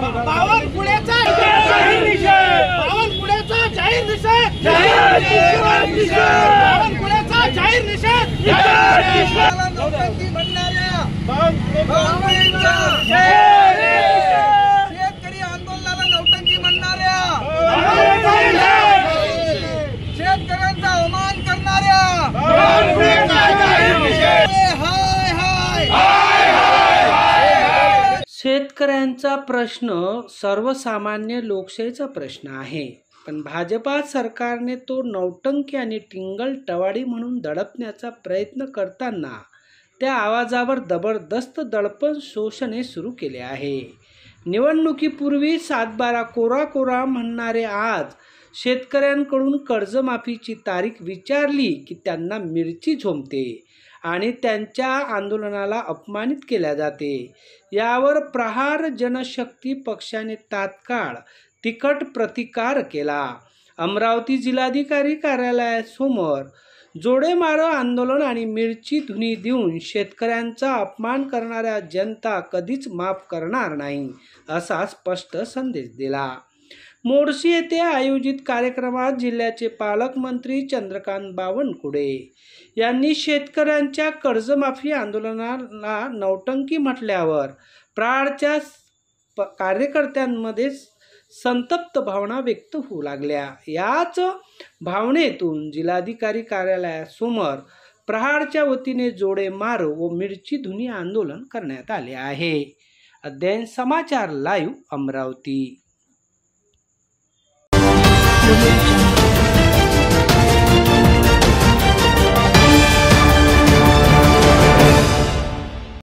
बावनकुळेचा जाहीर निषेध, बावनकुळेचा जाहीर निषेध, बावनकुळेचा जाहीर निषेध, नौटंकी म्हणणाऱ्या शेतकरी आंदोलनाला नौटंकी म्हणणाऱ्या, शेतकऱ्यांचा अवमान करणाऱ्या शेतकऱ्यांचा प्रश्न सर्वसामान्य लोकशाहीचा प्रश्न आहे, पण भाजपा सरकारने तो नौटंकी आणि टिंगल टवाळी म्हणून दडपण्याचा प्रयत्न करताना त्या आवाजावर जबरदस्त दडपण शोषणे सुरू केले आहे। निवडणुकीपूर्वी 7/12 कोरा कोरा म्हणणारे आज शेतकऱ्यांकडून कर्जमाफीची तारीख विचारली की त्यांना मिरची झोंबते आणि त्यांच्या आंदोलनाला अपमानित केल्या जाते। यावर प्रहार जनशक्ती पक्षाने तात्काळ तिखट प्रतिकार केला। अमरावती जिल्हाधिकारी कार्यालयासमोर जोडेमारो आंदोलन आणि मिरची धुनी देऊन शेतकऱ्यांचा अपमान करणाऱ्या जनता कधीच माफ करणार नाही असा स्पष्ट संदेश दिला। मोर्शी येथे आयोजित कार्यक्रमात जिल्ह्याचे पालकमंत्री चंद्रकांत बावनकुळे यांनी शेतकऱ्यांच्या कर्जमाफी आंदोलनाला नौटंकी म्हटल्यावर प्रहारच्या कार्यकर्त्यांमध्ये संतप्त भावना व्यक्त होऊ लागल्या। याच भावनेतून जिल्हाधिकारी कार्यालयासमोर प्रहारच्या वतीने जोडे मारो व मिरची धुनी आंदोलन करण्यात आले आहे। अध्ययन समाचार लाईव्ह अमरावती।